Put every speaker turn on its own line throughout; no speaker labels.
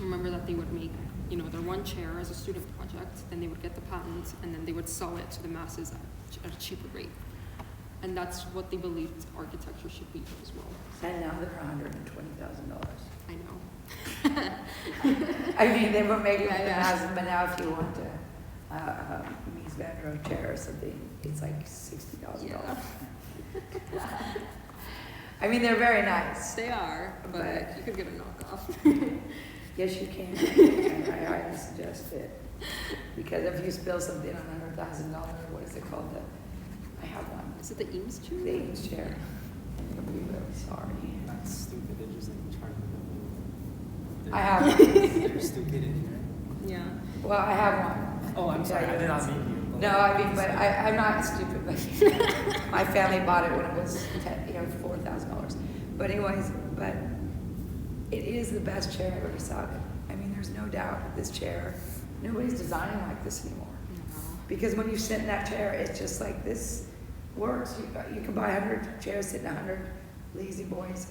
remember that they would make, their one chair as a student project, then they would get the patent, and then they would sell it to the masses at a cheaper rate. And that's what they believed architecture should be as well.
And now they're $120,000.
I know.
I mean, they were making it houses, but now if you want a Mies van Rohe chair or something, it's like $60,000.
Yeah.
I mean, they're very nice.
They are, but you could get a knockoff.
Yes, you can. I highly suggest it. Because if you spill something on $100,000, what is it called? I have one.
Is it the Eames chair?
The Eames chair. You'll be really sorry.
That's stupid. They're just like trying to.
I have one.
They're stupidity, right?
Yeah.
Well, I have one.
Oh, I'm sorry. I did not mean you.
No, I mean, but I'm not stupid, but my family bought it when it was $4,000. But anyways, but it is the best chair I've ever sat in. I mean, there's no doubt that this chair, nobody's designing like this anymore. Because when you sit in that chair, it's just like this works. You can buy 100 chairs, sit in 100 lazy boys.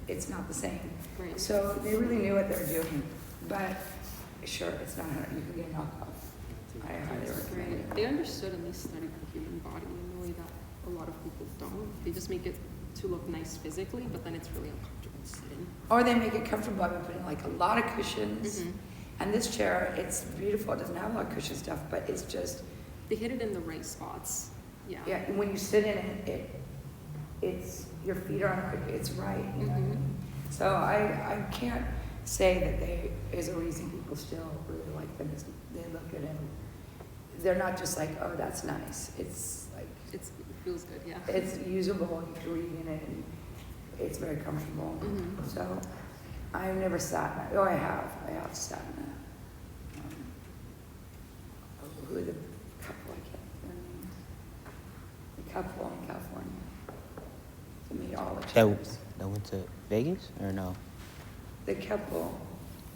It's not the same.
Right.
So they really knew what they were doing. But sure, it's not 100. You can get a knockoff. I highly recommend it.
They understood and they studied the human body in a way that a lot of people don't. They just make it to look nice physically, but then it's really uncomfortable to sit in.
Or they make it comfortable by putting like a lot of cushions.
Mm-hmm.
And this chair, it's beautiful. It doesn't have a lot of cushion stuff, but it's just.
They hit it in the right spots. Yeah.
Yeah, and when you sit in it, it's your feet are it's right. You know what I mean? So I can't say that is a reason people still really like them. Is they look at them. They're not just like, oh, that's nice. It's like
It feels good. Yeah.
it's usable. You can read in it, and it's very comfortable.
Mm-hmm.
So I've never sat in it. Oh, I have sat in it. Who are the couple? I can't remember. The couple in California. To meet all the chairs.
That went to Vegas or no?
The couple,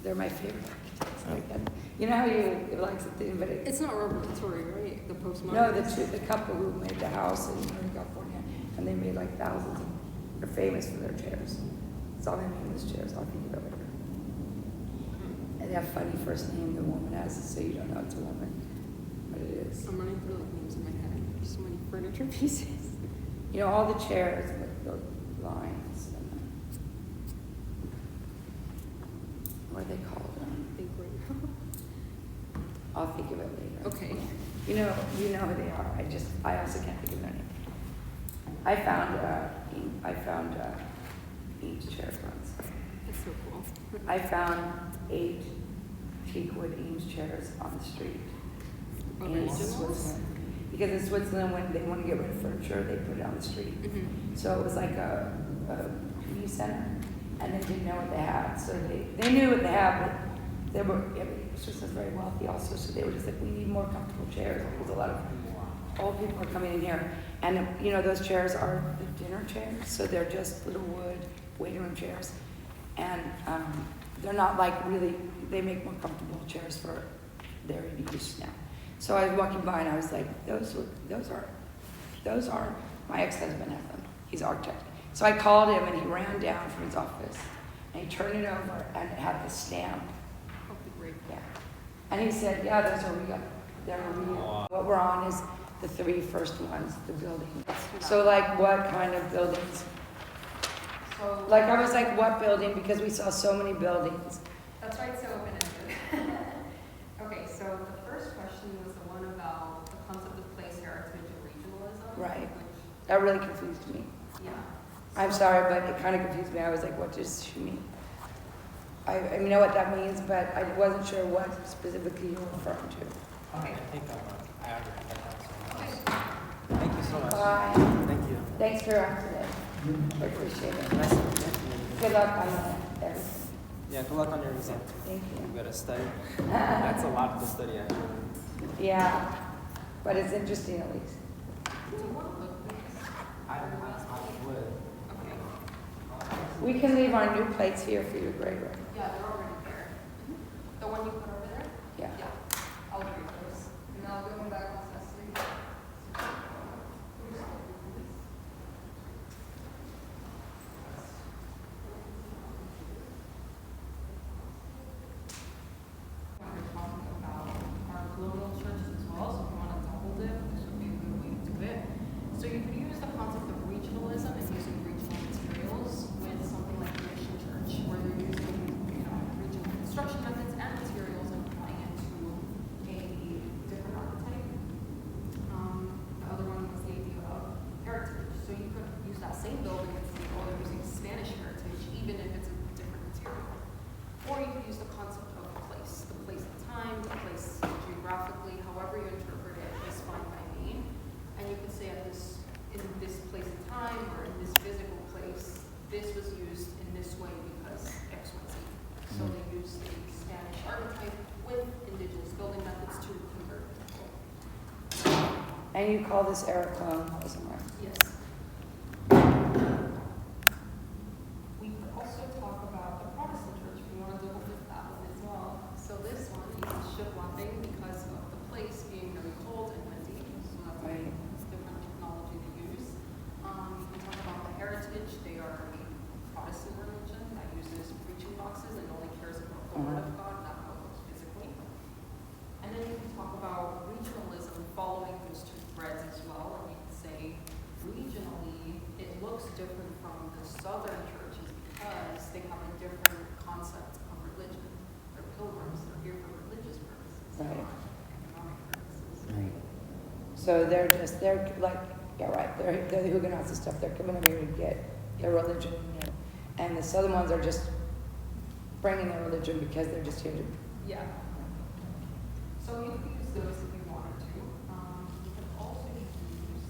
they're my favorite architects. Like that. You know how you like something, but
It's not Robert Torrey, right? The postmodern.
no, the couple who made the house in Northern California, and they made like thousands of. They're famous for their chairs. That's all they make is chairs. I'll think of it later. And they have funny first name. The woman has, so you don't know it's a woman, but it is.
I'm running through like names in my head. There's so many furniture pieces.
You know, all the chairs with the lines. And what are they called?
I think right
I'll think of it later.
now. Okay.
You know who they are. I also can't think of their name. I found Eames chairs once.
That's so cool.
I found 8 teakwood Eames chairs on the street in
Originals?
Switzerland. Because in Switzerland, when they want to get rid of furniture, they put it on the street.
Mm-hmm.
So it was like a community center, and they didn't know what they had. So they knew what they had, but they were, Switzerland's very wealthy also, so they were just like, we need more comfortable chairs, because a lot of old people are coming in here. And, those chairs are the dinner chairs, so they're just little wood waiting room chairs. And they're not like really, they make more comfortable chairs for their use now. So I was walking by and I was like, those are, my ex-husband has them. He's an architect. So I called him and he ran down from his office and he turned it over and it had the stamp.
Oh, great.
Yeah. And he said, yeah, those are real. They're real. What we're on is the 3 first ones, the building. So like what kind of buildings? So like I was like, what building? Because we saw so many buildings.
That's right, so open-ended. Okay, so the first question was the one about the concept of place heritage and regionalism.
Right.
Which,
That really confused me.
yeah.
I'm sorry, but it kind of confused me. I was like, what does she mean? I know what that means, but I wasn't sure what specifically you were referring to.
Okay.
I think I already had that.
Okay.
Thank you so much.
Bye.
Thank you.
Thanks for your help today. I appreciate it.
Nice to meet you.
Good luck on everything.
Yeah, good luck on your exam.
Thank
You
you.
gotta study. That's a lot to study, actually.
Yeah, but it's interesting at least.
Do you want to look at this?
I would.
Okay.
We can leave our new plates here for you, Gregor.
Yeah, they're already there. The one you put over there?
Yeah.
Yeah. I'll read those. And I'll give them back once that's through.
use the concept of place, the place in time, the place geographically, however you interpret it is fine by me. And you could say in this place in time or in this physical place, this was used in this way because X, Y, Z. So they used a Spanish archetype with indigenous building methods to convert people.
And you call this era colonialism, right?
Yes. We could also talk about the Protestant church, if you want to double dip that one as well. So this one uses shipwrapping because of the place being very cold and windy, so that's a
Right.
different technology to use. You can talk about the heritage. They are a Protestant religion that uses preaching boxes and only cares about the word of God, not how it looks physically. And then you can talk about regionalism following those two threads as well, and you can say regionally it looks different from the southern churches because they have a different concept of religion. They're pilgrims, they're here for religious purposes,
Right.
not economic purposes.
Right.
So they're like, yeah, right, they're the Huguenots and stuff, they're coming over here to get their religion, you know. And the southern ones are just bringing their religion because they're just here to,
Yeah. So you could use those if you wanted to. You could also use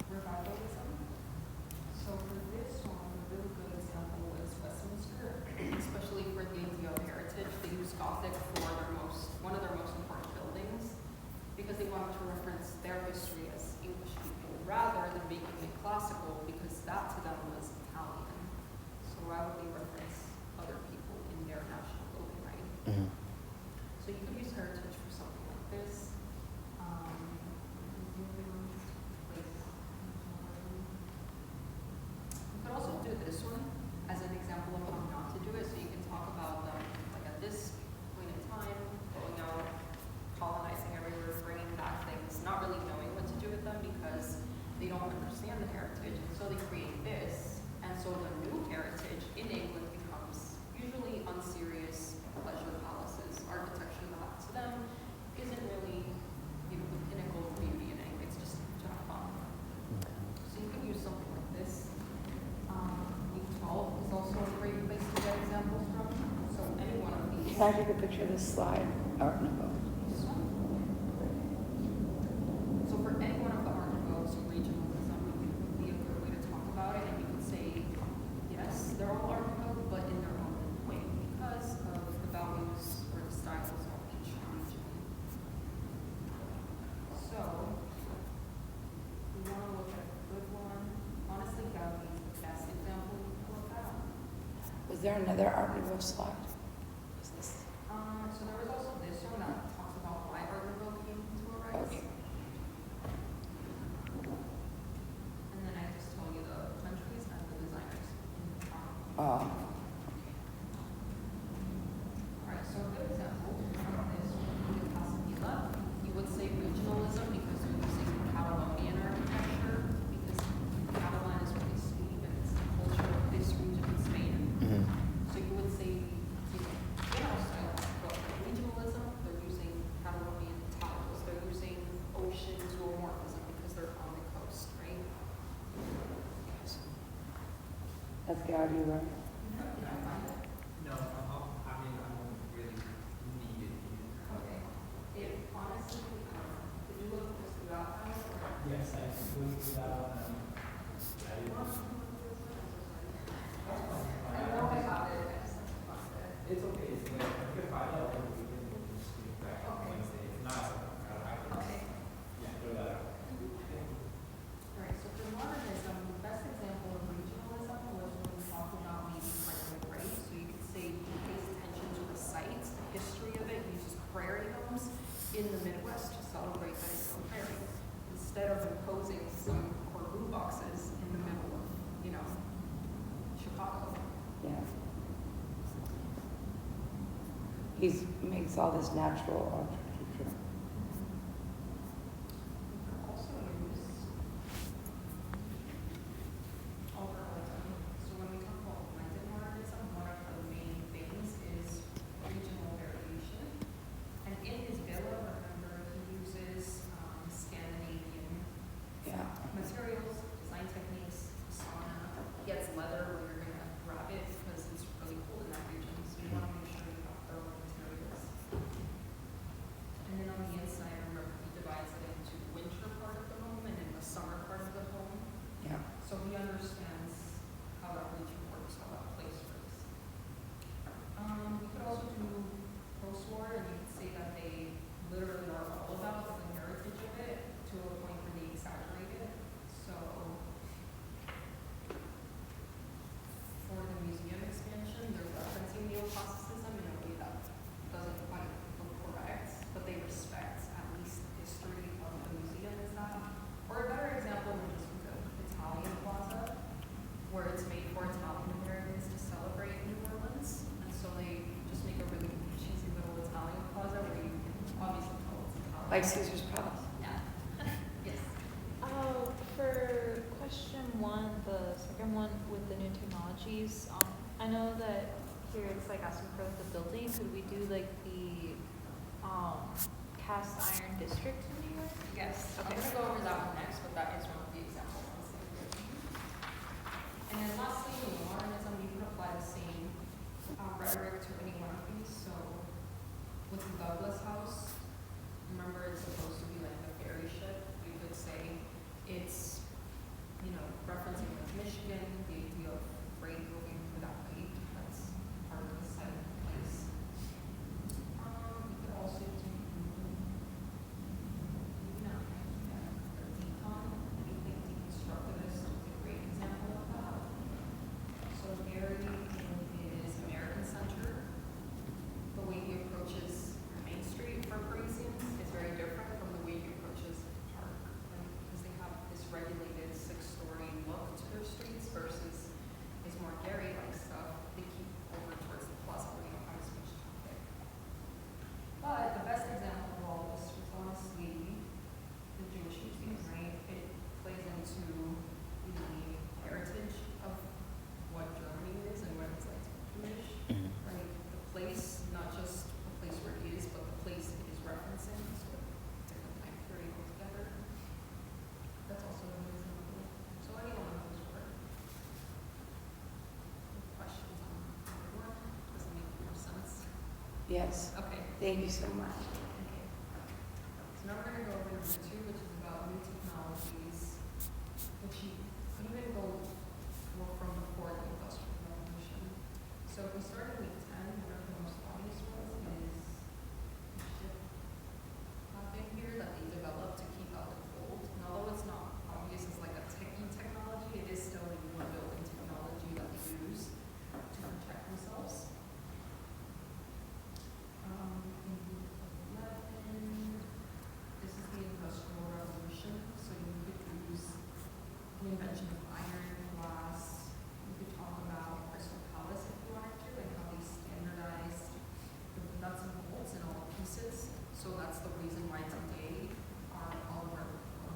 revivalism. So for this one, a really good example was Westminster, especially for the idea of heritage. They use Gothic for one of their most important buildings because they wanted to reference their history as English people rather than making it classical because that to them was Italian. So why would they reference other people in their national building, right?
Mhm.
So you could use heritage for something like this. You could also do this one as an example of how not to do it. So you can talk about them like at this point in time, going out, colonizing everywhere, bringing back things, not really knowing what to do with them because they don't understand the heritage. And so they create this. And so the new heritage in England becomes usually unserious pleasure palaces, architecture that to them isn't really, the pinnacle of beauty and anything. It's just to have fun.
Okay.
So you could use something like this. Week 12 is also a great place to get examples from. So any one of these.
can I take a picture of this slide? Or no,
This one. So for any one of the art devotes, regionalism would be a good way to talk about it. And you could say, yes, they're all art devote, but in their own way because of the values or the styles of each region. So we want to look at a good one. Honestly, Gaudi is the best example we can look at.
was there another Art Nouveau slide? Was this?
So there was also this one that talks about why Art Nouveau came to arise.
Okay.
And then I just told you the countries and the designers in the front.
Oh,
Alright, so a good example of this would be Casablanca. You would say regionalism because you're using Catalonian architecture because Catalan is really sweet and it's the culture of this region in Spain.
Mhm.
So you would say, general style, but regionalism, they're using Catalonian tiles, they're using ocean zoomorphism because they're on the coast, right?
that's Gaudi, right?
No, I mean, I don't really need it here.
Okay. It honestly, did you look this throughout that?
Yes, I went through that one.
I know I have it, I just have to find it.
It's okay, it's good. I can find out when we can just get back on Wednesday. If not, I can,
Okay.
yeah, throw that out.
Alright, so for modernism, the best example of regionalism was when we talked about maybe Franklin Gray. So you could say he pays attention to the sites, the history of it, he uses prairie homes in the Midwest to celebrate that it's a prairie. Instead of imposing some Corbu boxes in the middle of, Chicago.
Yeah. He makes all this natural architecture.
You can also use overalism. So when we talk about blended modernism, one of the main things is regional variation. And in his villa, remember, he uses Scandinavian
Yeah.
materials, design techniques, sauna. He has leather where you're gonna grab it because it's really cold
like Caesar's Palace.
Yeah. Yes.
For question one, the second one with the new technologies, I know that here it's like asking for the building. Could we do like the cast iron district in New York?
Yes, I'm
Okay.
gonna go over that one next, but that is one of the example ones. And then lastly, in modernism, you can apply the same rhetoric to any one of these. So with the Douglas House, remember it's supposed to be like a ferry ship. You could say it's, referencing like Michigan, the idea of freight moving through that way. That's part of the site of the place. You could also do the decon, anything deconstructivist is a great example of that. So Gary is American Center. The way he approaches Main Street for Parisians is very different from the way he approaches Park, right? Because they have this regulated 6-story look to their streets versus his more Gary-like stuff. They keep over towards the plaza where you don't have as much traffic. But the best example of all this was honestly the Jewish Museum, right? It plays into the heritage of what Germany is and what it's like to be Jewish,
Mhm.
right? The place, not just the place where it is, but the place it is referencing, so different time period altogether. That's also an example. So any one of those work. Questions on either one? Does it make more sense?
Yes,
Okay.
thank you so much.
Okay. So now we're gonna go over number 2, which is about new technologies, which you could even go more from before the Industrial Revolution. So if we start in week 10, one of the most obvious ones is the ship thing here that they developed to keep out the cold. And although it's not obvious as like a techie technology, it is still a new building technology that they use to protect themselves. In week 11, this is the Industrial Revolution, so you could use the invention of iron, glass. You could talk about Crystal Palace if you wanted to, and how they standardized the nuts and bolts and all the pieces. So that's the reason why today all of our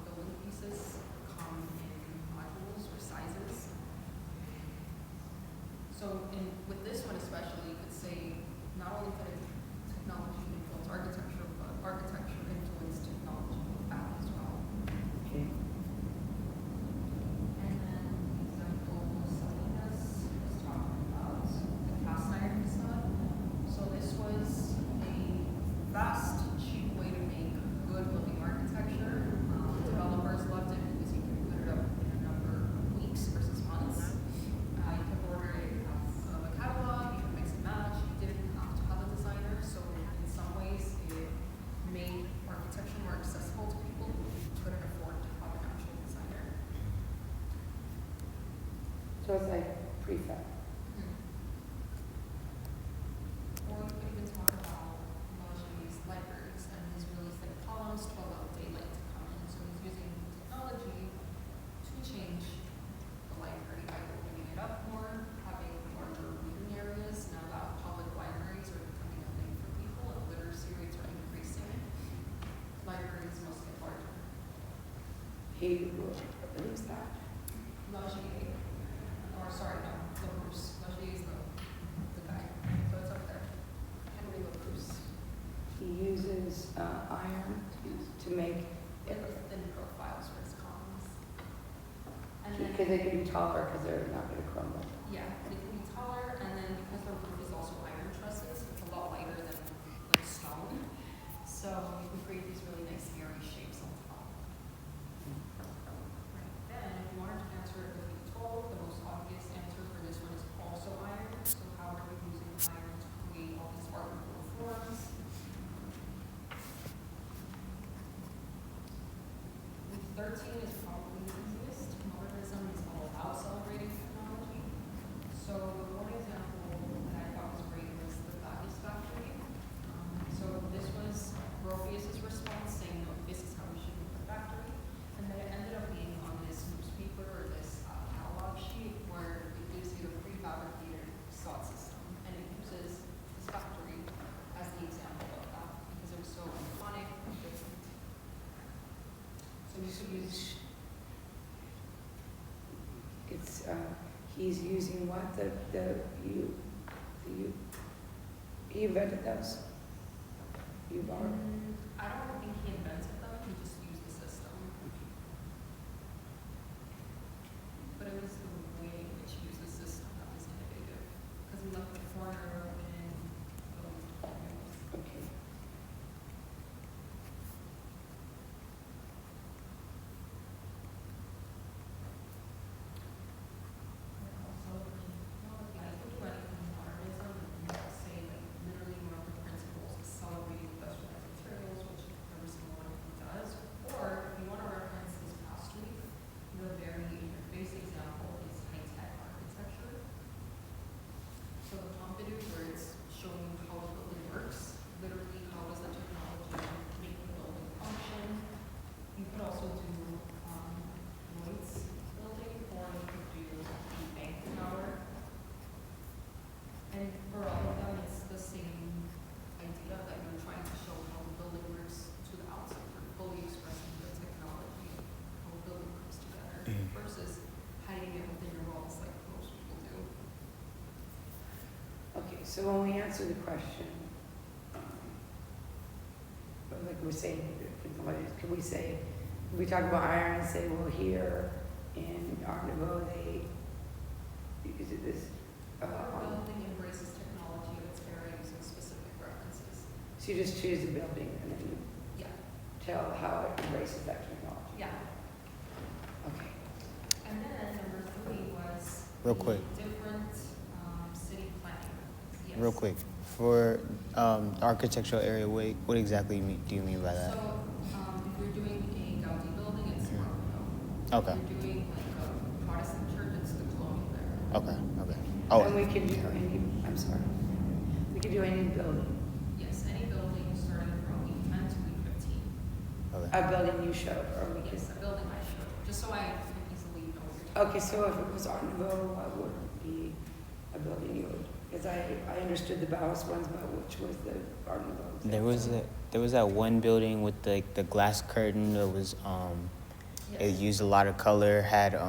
building pieces come in modules or sizes. So with this one especially, you could say not only could technology influence architecture, but architecture influenced technology as well.
Okay.
And then the example Salinas was talking about the cast iron facade. So this was a fast, cheap way to make good looking architecture. Developers loved it because you could put it up in a number of weeks versus months. You could order it out of a catalog, you could mix and match, you didn't have to have a designer. So in some ways it made architecture more accessible to people who couldn't afford to have an actual designer.
So it's like prefab.
Or you could even talk about Lager's libraries and his really thick columns to allow daylight to come in. So he's using technology to change the library by opening it up more, having larger reading areas. Now that public libraries are becoming a thing for people and literacy rates are increasing, libraries must get larger.
Who's that?
Lagier, or sorry, no, LaBruce. Lagier is the guy. So it's up there. Henry LaBruce.
He uses iron to make,
Really thin profiles for his columns. And then,
because they can be taller because they're not going to crumble.
yeah, they can be taller, and then because the roof is also iron trusses, it's a lot lighter than like stone. So you can create these really nice airy shapes on top. Right, then if you wanted to answer it with week 12, the most obvious answer for this one is also iron. So how are we using iron to create all these artificial forms? Week 13 is probably the easiest. Modernism is all about celebrating technology. So one example that I thought was great was the Baggage Factory. So this was Gropius's response saying, no, this is how we should make the factory. And then it ended up being on this newspaper or this catalog sheet where it gives you the prefabricated facade system. And it uses this factory as the example of that because it was so iconic and different.
he's using what, he invented those? You borrowed?
I don't think he invented them, he just used the system. But it was the way in which he used the system that was innovative, because he left the corner in those documents.
Okay.
I could do anything modernism, and say like literally one of the principles is celebrating industrialized materials, which every single one of them does. Or if you want to reference this past week, the very in-your-face example is high-tech architecture. So the Pompidou, where it's showing you how the building works, literally how does the technology make the building function. You could also do Lloyd's building, or you could do the bank tower. And for all of them, it's the same idea that you're trying to show how the building works to the outside. You're fully expressing the technology, how the building comes together, versus hiding it within your walls like most people do.
Okay, so when we answer the question, like we're saying, can we say, we talk about iron and say, well, here in Art Nouveau, they, is it this?
Our building embraces technology of its era using specific references.
So you just choose the building and then you
Yeah.
tell how it embraces that technology?
Yeah.
Okay.
And then number 3 was
Real
the
quick.
different city planning. Yes.
Real quick, for the architectural area, what exactly do you mean by that?
So, if you're doing a Gaudi building, it's Art Nouveau.
Okay.
If you're doing like a Protestant church, it's the colonial era.
Okay.
And
Oh,
we can do any, I'm sorry, we can do any building,
Yes, any building starting from week 10 to week 15.
okay.
a building you showed, or we can.
Yes, a building I showed, just so I can easily know what you're talking
Okay, so if it was Art Nouveau, what would be a building you would, because I understood the Bauhaus ones, but which was the Art Nouveau?
There was that one building with the glass curtain that was it
Yes.
used a lot of color, had
Yes,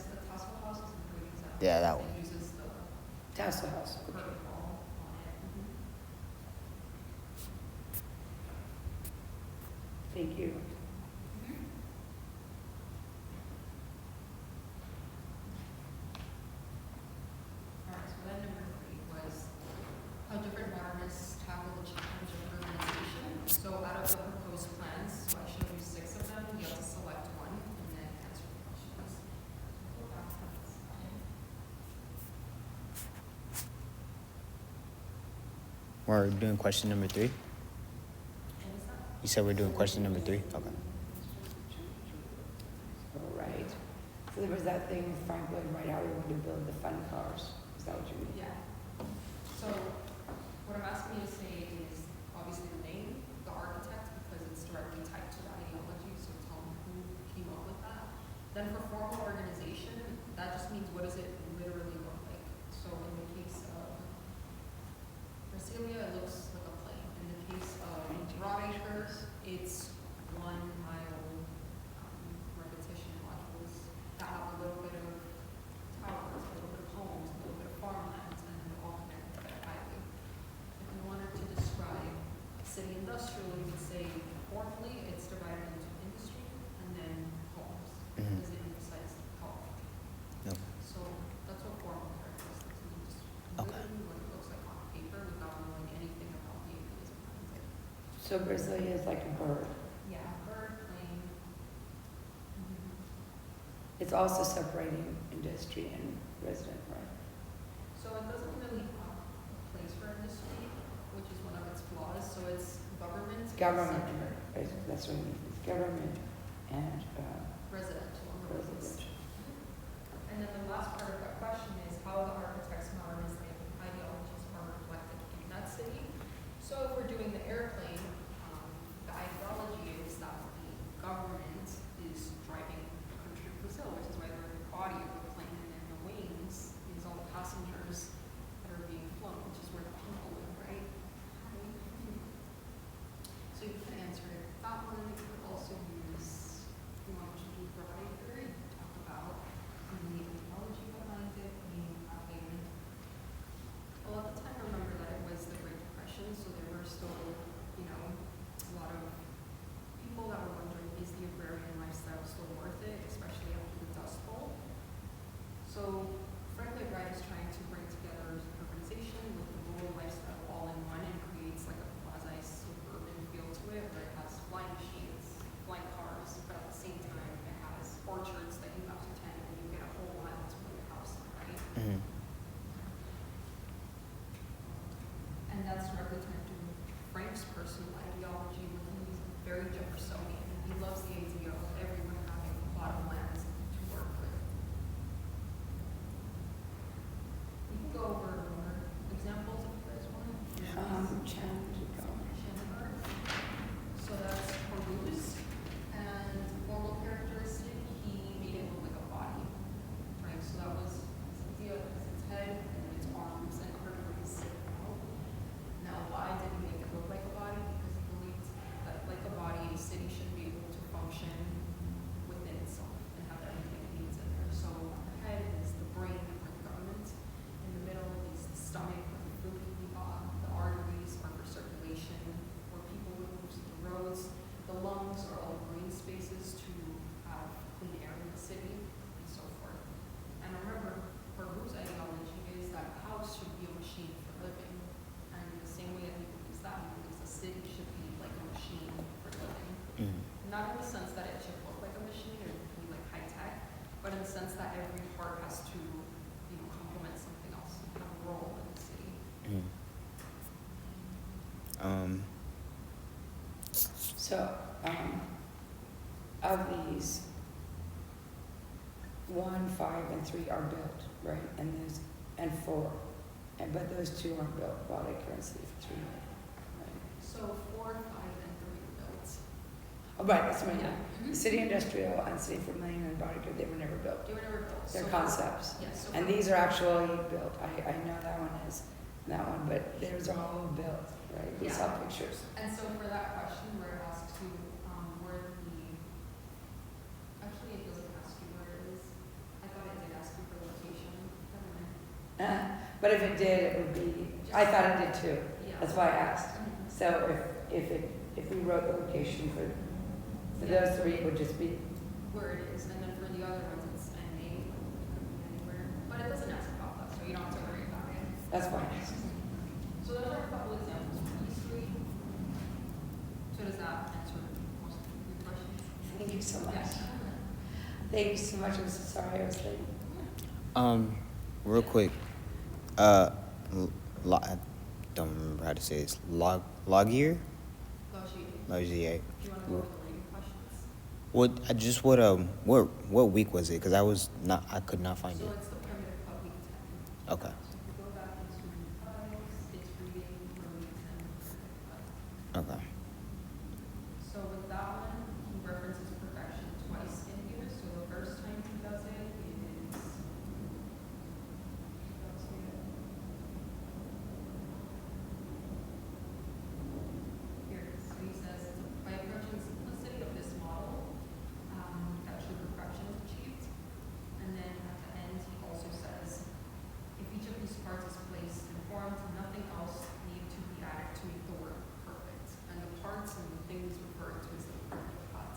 the Tasso House is a great example.
Yeah, that one.
It uses the
Tassel House, okay.
curtain wall on it.
Thank you.
Alright, so then number 3 was how different modernists tackle the challenge of urbanization. So out of the proposed plans, so I showed you 6 of them, you have to select one and then answer the questions. Go back to this slide.
we're doing question number 3.
What was that?
You said we're doing question number 3. Okay.
All right. So there was that thing with Frank Lloyd Wright, how he wanted to build the fun cars. Is that what you mean?
Yeah. So what I'm asking you to say is obviously the name, the architect, because it's directly tied to the ideology, so tell me who came up with that. Then for formal organization, that just means what does it literally look like? So in the case of Brasilia, it looks like a plane. In the case of Broadacre, it's 1 mile repetition modules that have a little bit of towers, a little bit of homes, a little bit of farmland, and then they're all connected by a highway. If you wanted to describe city industrial, you would say formally it's divided into industry and then homes,
Mhm.
because it emphasizes health.
Yep.
So that's what formal characteristics means.
Okay.
Literally what it looks like on paper without knowing anything about the ideas behind it.
So Brasilia is like a bird.
Yeah, bird, plane.
It's also separating industry and resident, right?
So it doesn't really have a place for industry, which is one of its flaws. So it's government.
Government,
center,
that's what it means. It's government and
residential. on the business.
residential.
And then the last part of that question is how the architect's modernist ideologies are reflected in that city. So if we're doing the airplane, the ideology is that the government is driving the country of Brazil, which is why the body of the plane and then the wings is all the passengers that are being flown, which is where the people live, right? So you can answer it that one. You could also use, you want to that's directly tied to Frank's personal ideology, where he's very Jeffersonian. He loves the idea of everyone having a plot of land to work with. We can go over more examples if you guys want.
Challenge it going.
Shannon. So that's Peruse, and formal characteristic, he made it look like a body, right? So that was his idea, its head and its arms and arteries sitting out. Now, why did he make it look like a body? Because he believed that like a body, a city should be able to function within itself and have everything it needs in there. So the head is the brain or the government. In the middle is the stomach or the food we eat on. The arteries are for circulation, where people would move to the roads. The lungs are all green spaces to have clean air in the city, and so forth. And remember, Peruz's ideology is that a house should be a machine for living. And the same way that he believes that, he believes a city should be like a machine for living.
Mm.
Not in the sense that it should look like a machine or be like high tech, but in the sense that every part has to, complement something else, have a role in the city.
Mm.
So, of these, 1, 5, and 3 are built, right? And 4, but those 2 aren't built, Baltic and City for 3. Right?
So 4, 5, and 3 built.
Oh, right, that's what I mean.
Yeah.
The City Industrial and City for Million and Bodyguard, they were never built.
They were never built.
They're
So-
concepts.
Yes. So
And
for-
these are actually built. I know that one is, but theirs are all built, right? We saw pictures.
And so for that question where it asks you, where actually it doesn't ask you where it is. I thought it did ask you for the location. Never mind.
But if it did, it would be, I thought it did too.
Yeah.
That's why I asked.
Mhm.
So if we wrote the location for those 3, it would just be,
Where it is, and then for the other ones, it's NA, it could be anywhere. But it doesn't ask about that, so you don't have to worry about it.
that's fine.
So those are a couple examples for these 3. So does that answer most of your questions?
Thank you so much.
Yes.
Thank you so much. I'm so sorry I was late.
Real quick, I don't remember how to say this. Logier? Logier.
Do you want to go over the reading questions?
What week was it? Because I could not find
So
it.
it's the primitive cut week 10.
Okay.
So if we go back into files, it's reading for week 10 primitive cut.
Okay.
So with that one, he references perfection twice in here. So the first time he does it is. Here it is. So he says, by approaching the simplicity of this model, that true perfection is achieved. And then at the end, he also says, if each of these parts is placed and formed, nothing else need to be added to make the work perfect. And the parts and the things referred to as the primitive cut.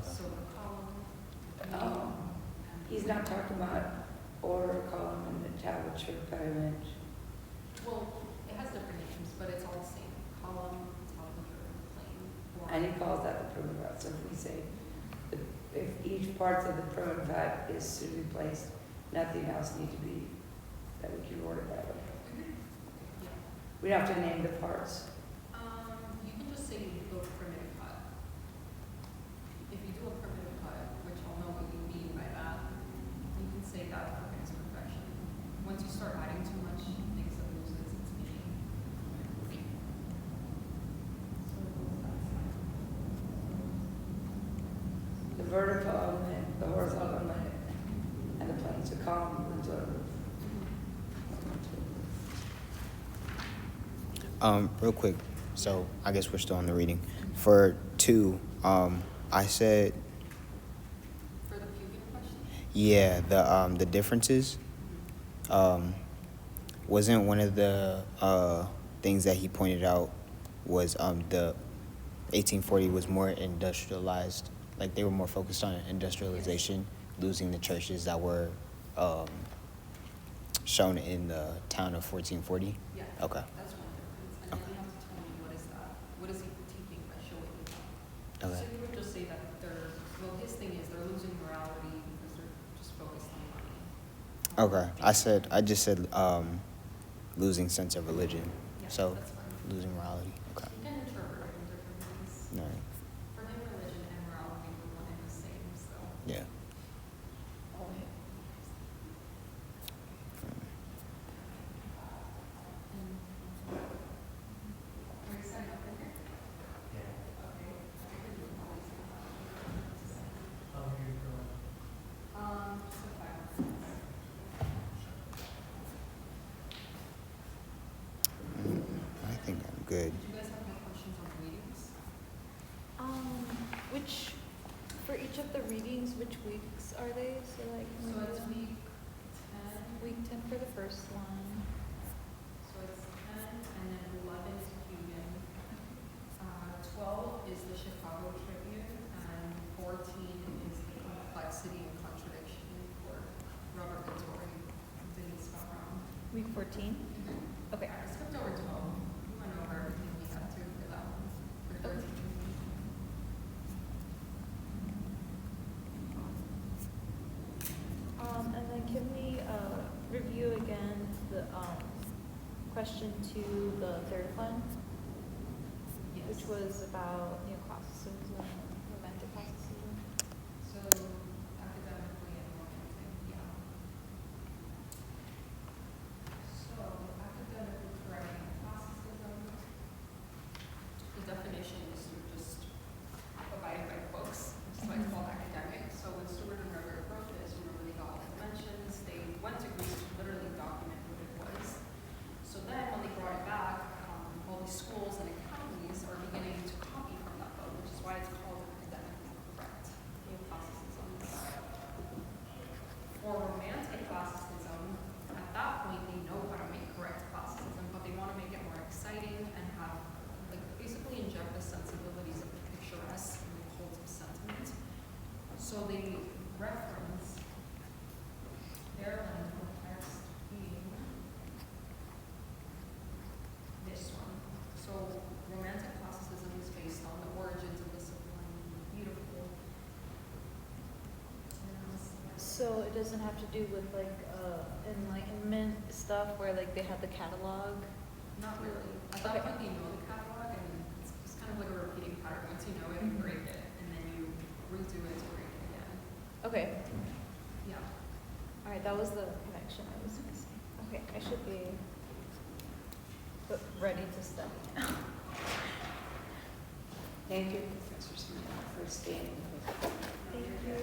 Okay.
So the column, the
Oh.
and
He's not talking about order, column, and the tablature, pediment.
well, it has different names, but it's all the same. Column, tabular, plane, form.
And he calls that the primitive hut. So if we say, if each part of the primitive hut is suitably placed, nothing else need to be, that we can order that way.
Yeah.
We'd have to name the parts.
You can just say you build a primitive hut. If you do a primitive hut, which I'll know what you mean by that, you can say that perfect is perfection. Once you start adding too much, things that loses its meaning. So it goes that side.
The vertical element, the horizontal element, and the plane. So column, horizontal.
Real quick. So I guess we're still on the reading. For 2, I said,
For the puking question?
yeah, the differences. Wasn't one of the things that he pointed out was the 1840 was more industrialized, like they were more focused on industrialization, losing the churches that were shown in the town of 1440.
Yeah.
Okay.
That's one difference. And then you have to tell me what is that? What is he critiquing by showing you that?
Okay.
So you would just say that his thing is they're losing morality because they're just focused on money.
Okay. I just said losing sense of religion.
Yeah,
So
that's fine.
Losing morality. Okay.
You can interpret it in different ways.
All right.
For him, religion and morality were one and the same, so.
Yeah.
Are you setting up in here? Okay. Just a 5 minutes.
I think I'm good.
Do you guys have any questions on readings?
Which, for each of the readings, which weeks are they? So like.
So it's week 10.
Week 10 for the first one.
So it's 10, and then 11 is Human. 12 is the Chicago Tribune, and 14 is the Complexity and Contradiction for Robert Vittori and Denise Scott Brown.
Week 14? Okay.
I skipped over 12. We went over everything we had to for that one. For 13.
And then can we review again the question to the third one,
Yes.
which was about neoclassicism, romantic classicism?
So academically and romantic, yeah. So academically correct classicism. The definition is just abiding by books, which is why it's called academic. So when Stewart and Margaret wrote this, remember they got all the dimensions, they went to Greece to literally document what it was. So then when they brought it back, all these schools and academies are beginning to copy from that book, which is why it's called academically correct neoclassicism. For romantic classicism, at that point they know how to make correct classicism, but they want to make it more exciting and have, like, basically inject the sensibilities of the picturesque and the cult of sentiment. So they reference their landmark text being this one. So romantic classicism is based on the origins of the sublime, beautiful.
So it doesn't have to do with like Enlightenment stuff where like they had the catalog?
Not really. At
Okay.
that point, you know the catalog, and it's just kind of like a repeating pattern. Once you know it, you break it, and then you redo it to break it again.
Okay.
Yeah.
All right, that was the connection I was missing. Okay, I should be ready to study now.
Thank you, Professor Smith, for staying with us.
Thank you.